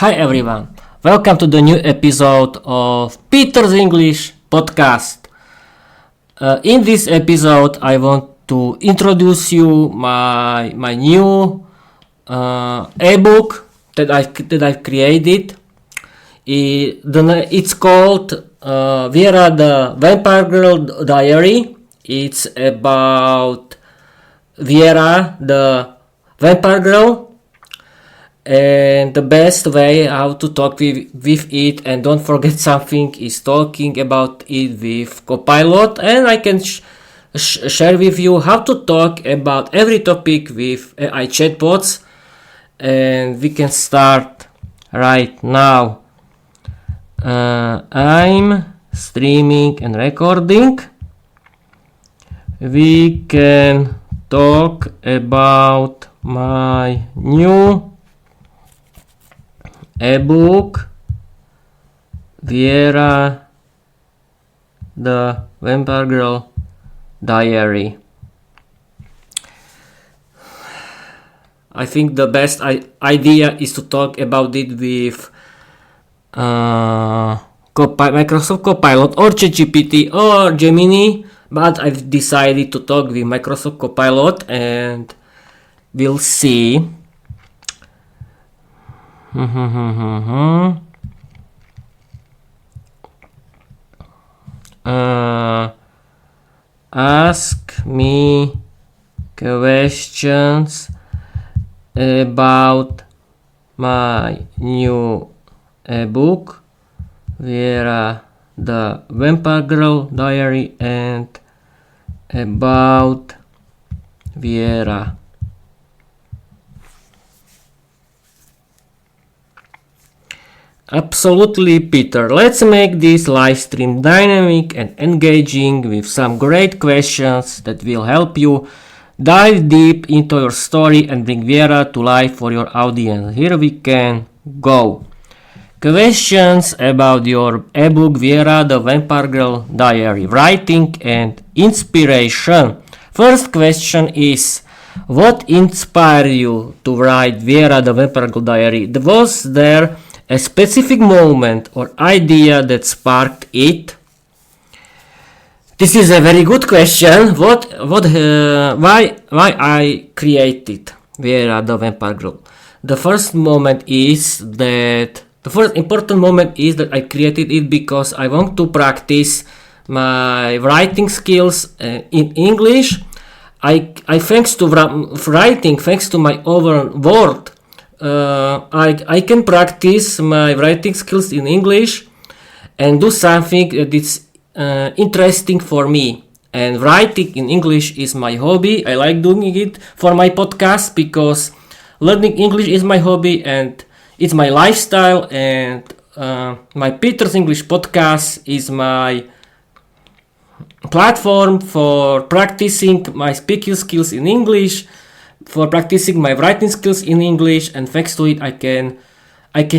Hi everyone, welcome to the new episode of Peter's English podcast. In this episode, I want to introduce you my new ebook that I've created. It's called Viera the Vampire Girl Diary. It's about Viera the Vampire Girl. And the best way how to talk with it, and don't forget something, is talking about it with Copilot, and I can share with you how to talk about every topic with AI chatbots. And we can start right now. I'm streaming and recording. We can talk about my new ebook, Viera the Vampire Girl Diary. I think the best idea is to talk about it with Microsoft Copilot or ChatGPT or Gemini, but I've decided to talk with Microsoft Copilot, and we'll see. Ask me questions about my new ebook, Viera the Vampire Girl Diary, and about Viera. Absolutely, Peter. Let's make this live stream dynamic and engaging with some great questions that will help you dive deep into your story and bring Viera to life for your audience. Here we can go. Questions about your ebook Viera the Vampire Girl Diary, writing and inspiration. First question is, what inspired you to write Viera the Vampire Girl Diary? Was there a specific moment or idea that sparked it? This is a very good question. Why I created Viera the Vampire Girl? The first important moment is that I created it because I want to practice my writing skills in English. I thanks to writing, thanks to my own word, I can practice my writing skills in English and do something that is interesting for me. And writing in English is my hobby. I like doing it for my podcast because learning English is my hobby and it's my lifestyle. And my Peter's English podcast is my platform for practicing my speaking skills in English, for practicing my writing skills in English, and thanks to it I can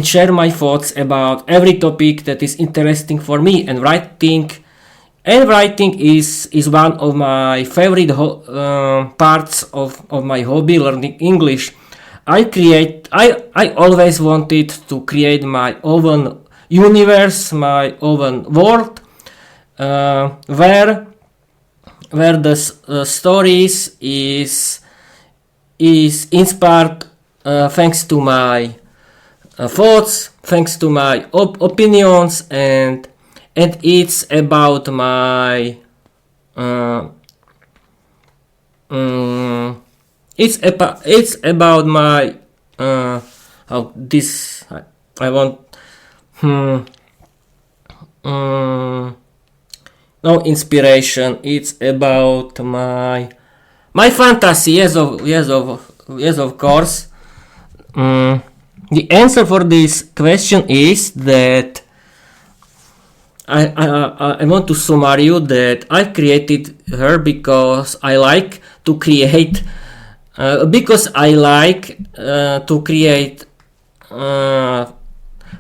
share my thoughts about every topic that is interesting for me. And writing is one of my favorite parts of my hobby, learning English. I always wanted to create my own universe, my own world, where the stories is inspired thanks to my thoughts, thanks to my opinions, and it's about my it's about my I want no inspiration. It's about my fantasy. Yes, of course. The answer for this question is that I want to summarize you that I created her because I like to create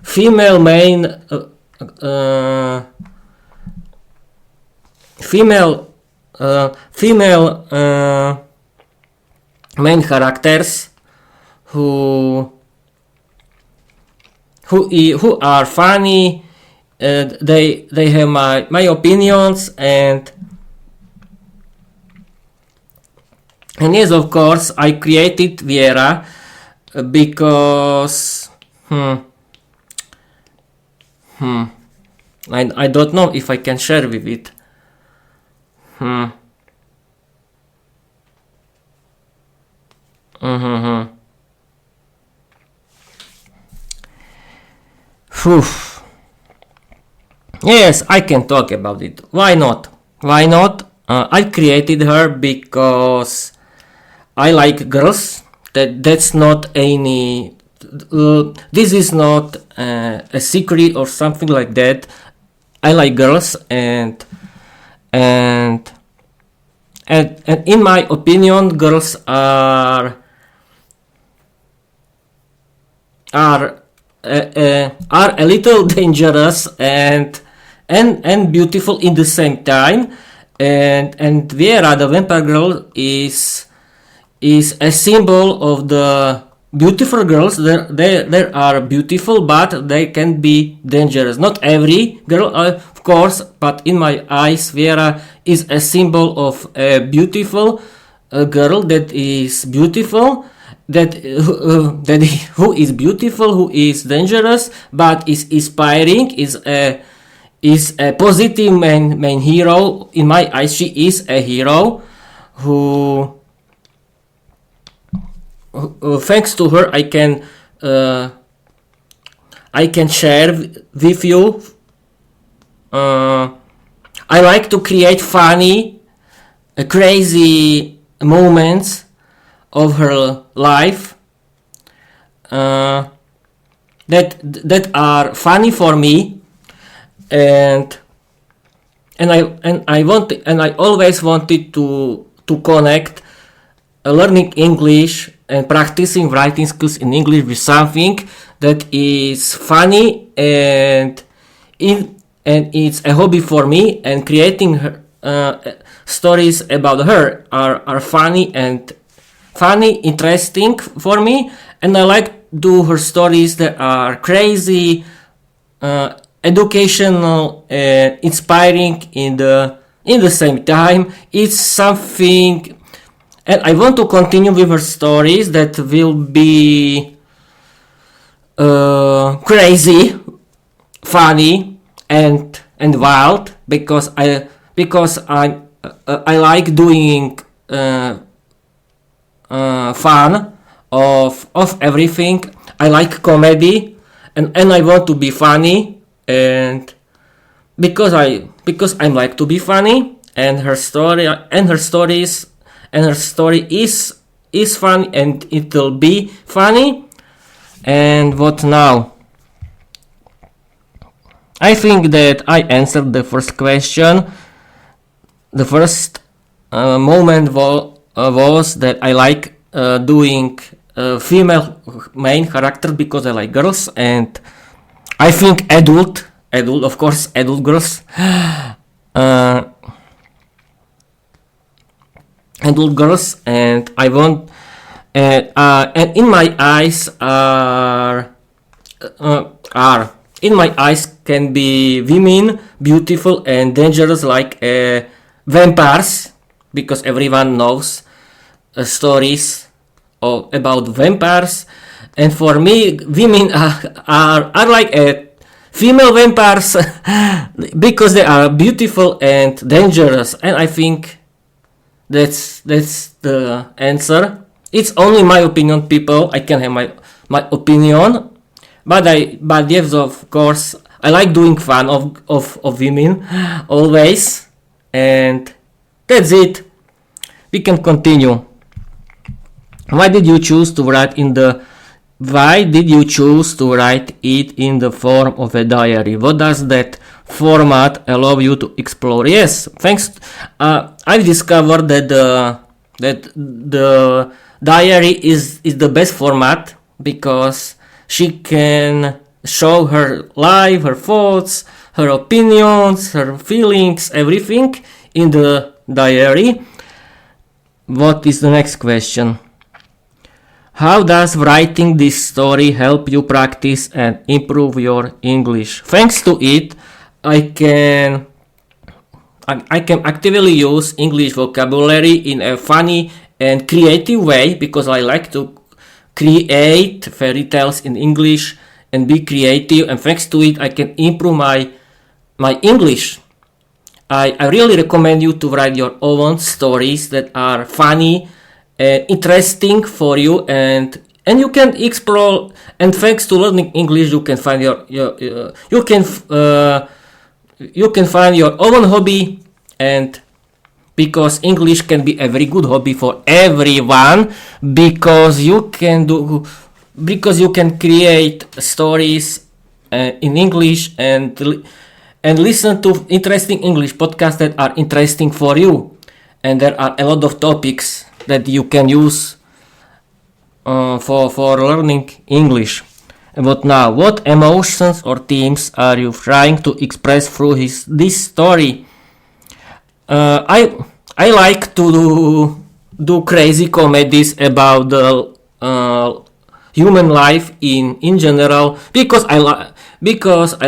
female main main characters who who are funny. They have my opinions, and yes, of course, I created Viera because I don't know if I can share with it. Yes, I can talk about it. Why not? Why not? I created her because I like girls. That's not any. This is not a secret or something like that. I like girls, and in my opinion, girls are a little dangerous and beautiful in the same time. And Viera the Vampire Girl is a symbol of the beautiful girls. There are beautiful, but they can be dangerous. Not every girl, of course, but in my eyes, Viera is a symbol of a beautiful girl that is beautiful, who is beautiful, who is dangerous, but is inspiring, is a positive main hero. In my eyes, she is a hero who thanks to her, I can share with you. I like to create funny, crazy moments of her life that are funny for me, and I always wanted to connect learning English and practicing writing skills in English with something that is funny, and it's a hobby for me, and creating her, stories about her are funny, interesting for me, and I like do her stories that are crazy, educational, inspiring in the same time. It's something, and I want to continue with her stories that will be crazy, funny, and wild, because I like doing fun of everything. I like comedy, and I want to be funny, and because I like to be funny, and her story is fun, and it will be funny. And what now? I think that I answered the first question. The first moment was that I like doing female main character because I like girls, and I think adult girls, adult girls, and I want, and in my eyes in my eyes can be women beautiful and dangerous like vampires, because everyone knows stories about vampires, and for me women are like female vampires because they are beautiful and dangerous, and I think that's the answer. It's only my opinion, people. I can have my opinion, but yes, of course, I like doing fun of women always, and that's it. We can continue. Why did you choose to write it in the form of a diary? What does that format allow you to explore? Yes, thanks. I've discovered that the diary is the best format, because she can show her life, her thoughts, her opinions, her feelings, everything in the diary. What is the next question? How does writing this story help you practice and improve your English? Thanks to it, I can actively use English vocabulary in a funny and creative way because I like to create fairy tales in English and be creative, and thanks to it I can improve my English. I really recommend you to write your own stories that are funny and interesting for you, and you can explore, and thanks to learning English you can find you can find your own hobby, and because English can be a very good hobby for everyone because you can create stories in English and listen to interesting English podcasts that are interesting for you, and there are a lot of topics that you can use for learning English. But now, what emotions or themes are you trying to express through this story? I like to do crazy comedies about the human life in general because I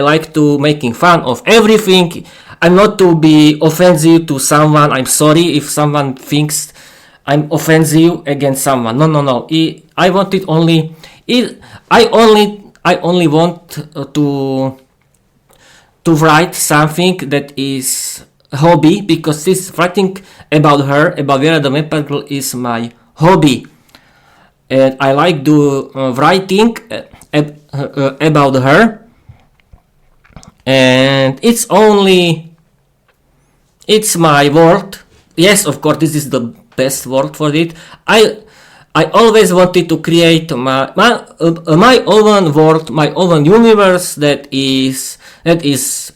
like to making fun of everything. I'm not to be offensive to someone. I'm sorry if someone thinks I'm offensive against someone. No. I want it only. I only want to write something that is hobby, because this writing about Viera the Vampire Girl is my hobby, and I like do writing about her, and it's my world. Yes, of course, this is the best word for it. I always wanted to create my own world, my own universe that is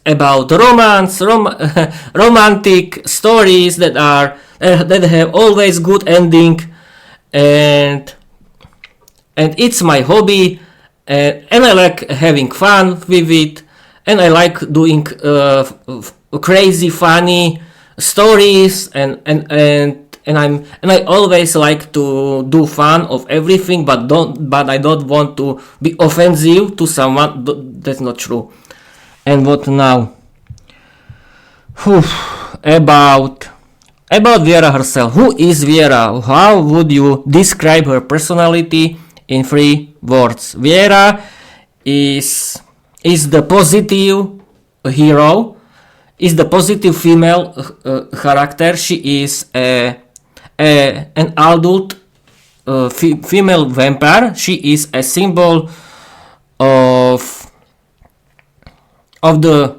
about romance, romantic stories that have always good ending, and it's my hobby, and I like having fun with it, and I like doing crazy funny stories, and I always like to do fun of everything, but I don't want to be offensive to someone. That's not true. And what now? About Viera herself. Who is Viera? How would you describe her personality in 3 words? Viera is the positive hero, is the positive female character. She is an adult female vampire. She is a symbol of the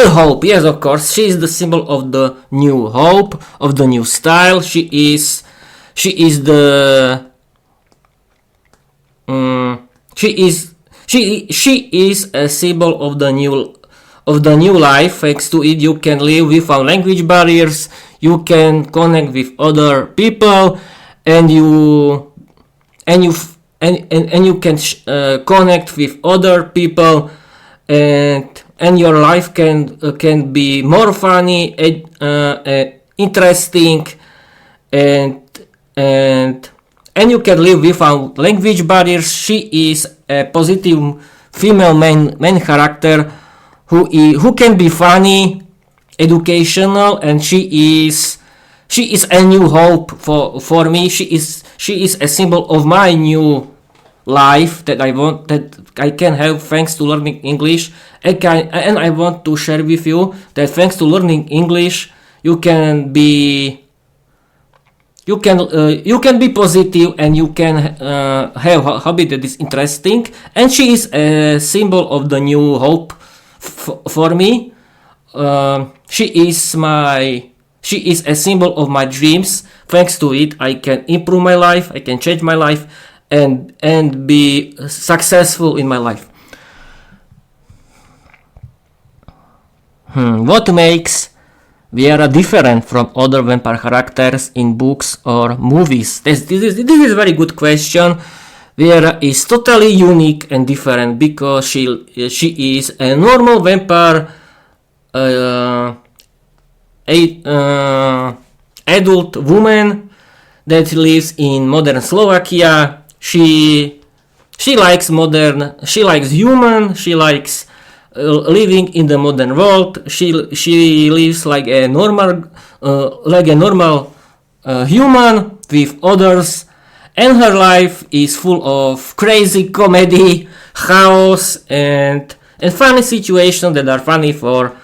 hope. Yes, of course, she is the symbol of the new hope, of the new style. She is the she is a symbol of the new life. Thanks to it, you can live without language barriers. You can connect with other people, and you can connect with other people, and your life can be more funny, interesting, and you can live without language barriers. She is a positive female main character who can be funny, educational, and she is a new hope for me. She is a symbol of my new life that I can have thanks to learning English. And I want to share with you that thanks to learning English, you can be positive, and you can have a hobby that is interesting. And she is a symbol of the new hope for me. She is a symbol of my dreams. Thanks to it, I can improve my life, I can change my life, and be successful in my life. What makes Viera different from other vampire characters in books or movies? This is a very good question. Viera is totally unique and different because she is a normal vampire, adult woman that lives in modern Slovakia, She likes modern. She likes human. She likes living in the modern world. She lives like a normal human with others, and her life is full of crazy comedy, chaos, and funny situations that are funny for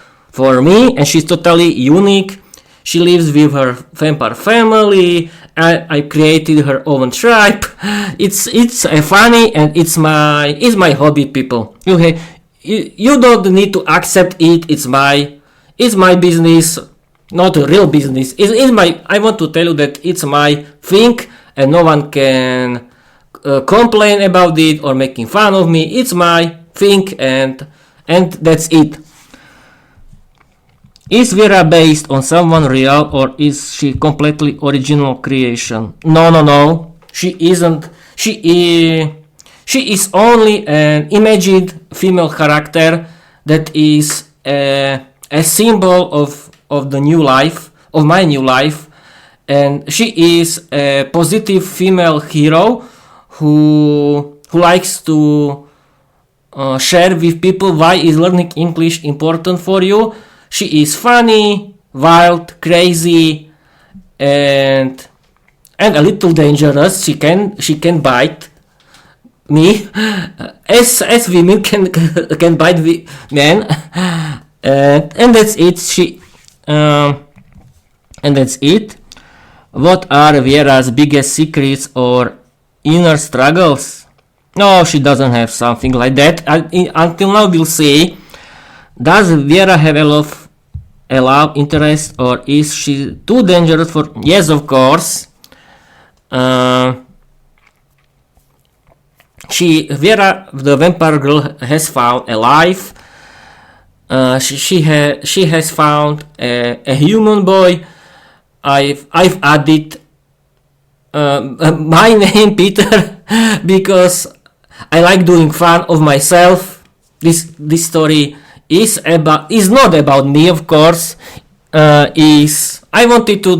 me. And she's totally unique. She lives with her vampire family. I created her own tribe. It's funny, and it's my hobby, people. You don't need to accept it. It's my business, not a real business. It's my. I want to tell you that it's my thing, and no one can complain about it or making fun of me. It's my thing, and that's it. Is Viera based on someone real, or is she completely original creation? No. She isn't. She is only an imagined female character that is a symbol of the new life, of my new life, and she is a positive female hero who likes to share with people why is learning English important for you. She is funny, wild, crazy, and a little dangerous. She can bite me, as women can bite men, and that's it. And that's it. What are Viera's biggest secrets or inner struggles? No, she doesn't have something like that. Until now, we'll see. Does Viera have a love interest, or is she too dangerous for? Yes, of course. Viera the Vampire Girl has found a life. She has found a human boy. I've added my name Peter because I like doing fun of myself. This story is not about me, of course. I wanted to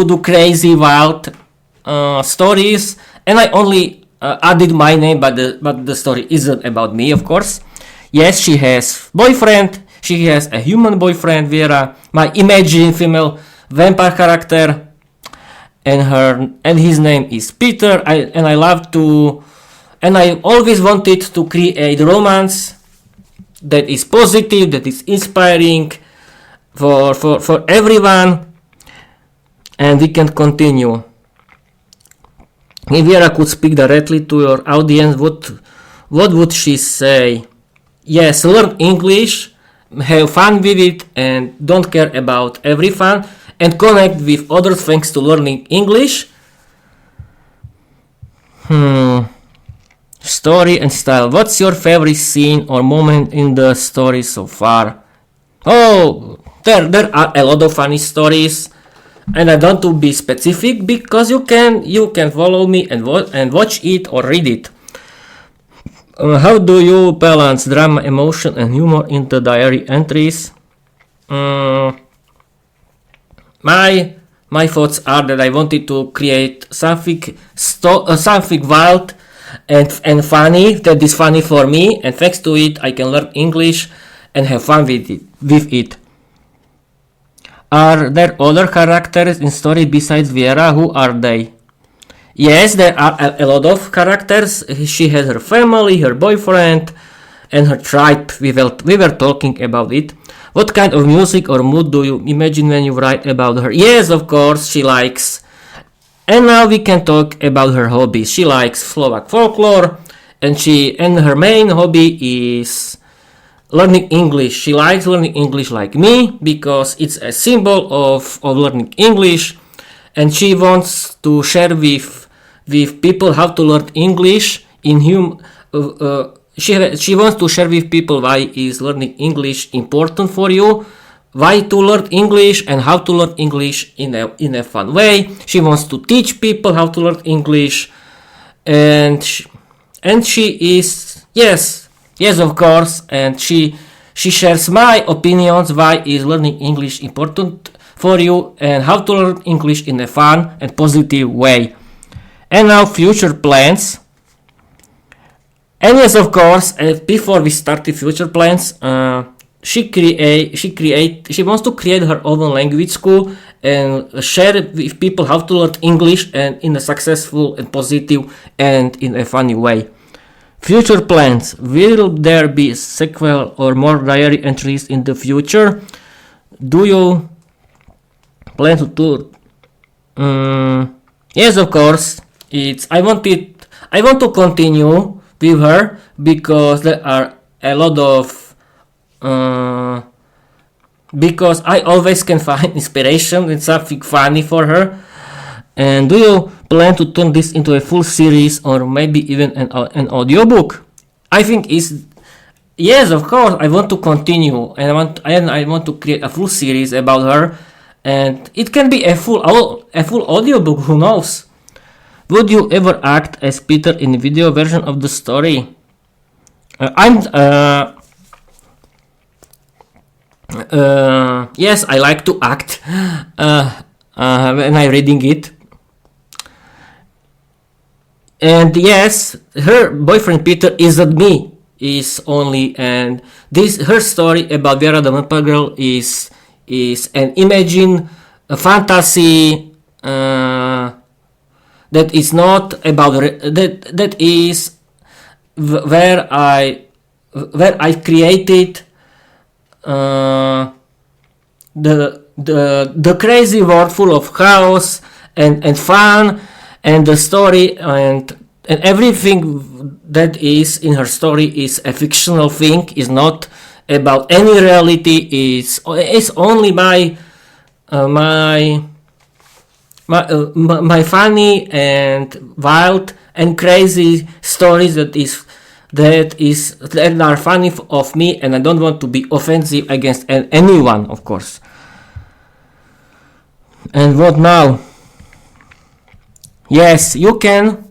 do crazy wild stories, and I only added my name, but the story isn't about me, of course. Yes, she has boyfriend. She has a human boyfriend, Viera, my imagined female vampire character, and his name is Peter. I always wanted to create romance that is positive, that is inspiring for everyone, and we can continue. If Viera could speak directly to your audience, what would she say? Yes, learn English, have fun with it, and don't care about every fun, and connect with others thanks to learning English. Story and style. What's your favorite scene or moment in the story so far? Oh, there are a lot of funny stories, and I don't want to be specific because you can follow me and watch it or read it. How do you balance drama, emotion, and humor in the diary entries? My thoughts are that I wanted to create something wild and funny that is funny for me, and thanks to it I can learn English and have fun with it. Are there other characters in story besides Viera? Who are they? Yes, there are a lot of characters. She has her family, her boyfriend, and her tribe. We were talking about it. What kind of music or mood do you imagine when you write about her? Yes, of course, she likes. And now we can talk about her hobbies. She likes Slovak folklore, and her main hobby is learning English. She likes learning English like me because it's a symbol of learning English, and she wants to share with people how to learn English she wants to share with people why is learning English important for you, why to learn English, and how to learn English in a fun way. She wants to teach people how to learn English, and she is yes, of course, and she shares my opinions why is learning English important for you and how to learn English in a fun and positive way. And now future plans. And yes, of course, before we start the future plans, she wants to create her own language school and share with people how to learn English, and in a successful and positive and in a funny way. Future plans. Will there be a sequel or more diary entries in the future? Do you plan to tour? Yes, of course. I want to continue with her because there are a lot of because I always can find inspiration and something funny for her. And do you plan to turn this into a full series or maybe even an audiobook? I think is yes, of course. I want to continue, and I want to create a full series about her, and it can be a full audiobook. Who knows? Would you ever act as Peter in the video version of the story? Yes, I like to act when I'm reading it. And yes, her boyfriend Peter isn't me. Is only, and her story about Viera the Vampire Girl is an imagine a fantasy that is not about that is where I created the crazy world full of chaos and fun, and the story and everything that is in her story is a fictional thing, is not about any reality, is only my funny and wild and crazy stories that are funny of me, and I don't want to be offensive against anyone, of course. And what now? Yes, you can,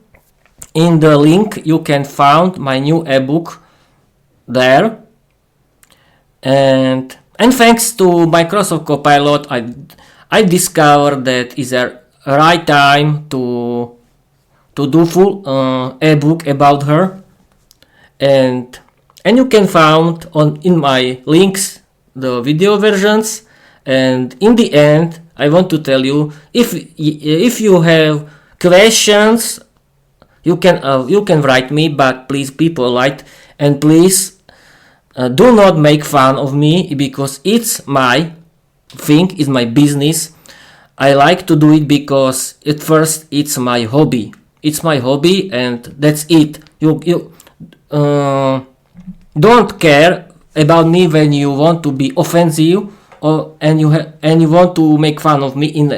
in the link you can find my new ebook there, and thanks to Microsoft Copilot I discovered that is a right time to do full ebook about her, and you can find in my links the video versions. And in the end, I want to tell you, if you have questions, you can write me, but please be polite, and please do not make fun of me, because it's my thing, it's my business. I like to do it because at first it's my hobby. It's my hobby, and that's it. You don't care about me when you want to be offensive, and you want to make fun of me in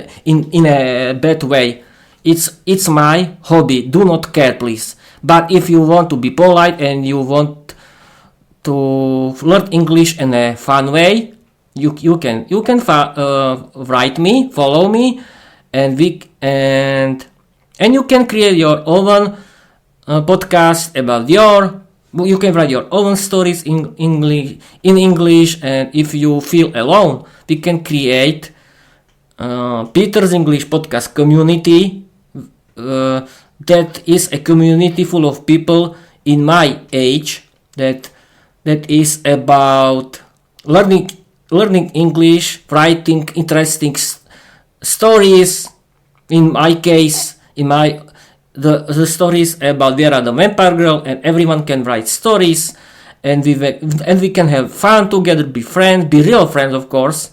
a bad way. It's my hobby. Do not care, please. But if you want to be polite and you want to learn English in a fun way, you can write me, follow me, and you can create your own podcast about you can write your own stories in English, and if you feel alone, we can create Peter's English podcast community. That is a community full of people in my age that is about learning English, writing interesting stories. In my case, the stories about Viera the Vampire Girl, and everyone can write stories, and we can have fun together, be friends, be real friends, of course,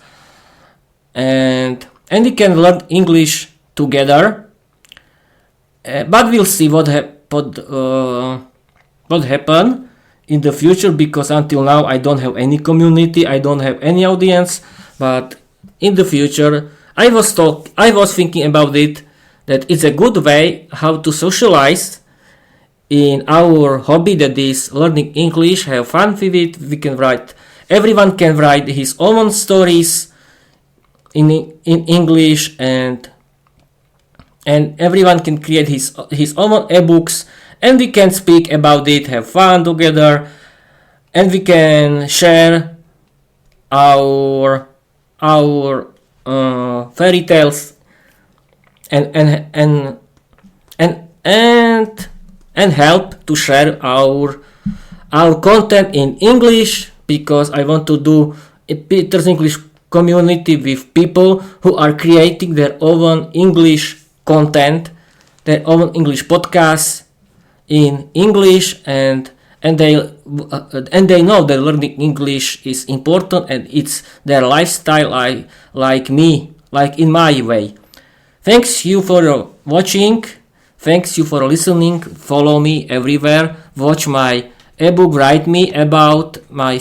and we can learn English together. But we'll see what happen in the future, because until now I don't have any community, I don't have any audience. But in the future, I was thinking about it, that it's a good way how to socialize in our hobby, that is learning English, have fun with it. Everyone can write his own stories in English, and everyone can create his own ebooks, and we can speak about it, have fun together, and we can share our fairy tales and and help to share our content in English, because I want to do a Peter's English community with people who are creating their own English content, their own English podcasts in English, and they know that learning English is important and it's their lifestyle, like me, like in my way. Thanks you for watching. Thanks you for listening. Follow me everywhere. Watch my ebook. Write me about my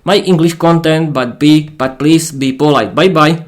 English content. But please be polite. Bye bye.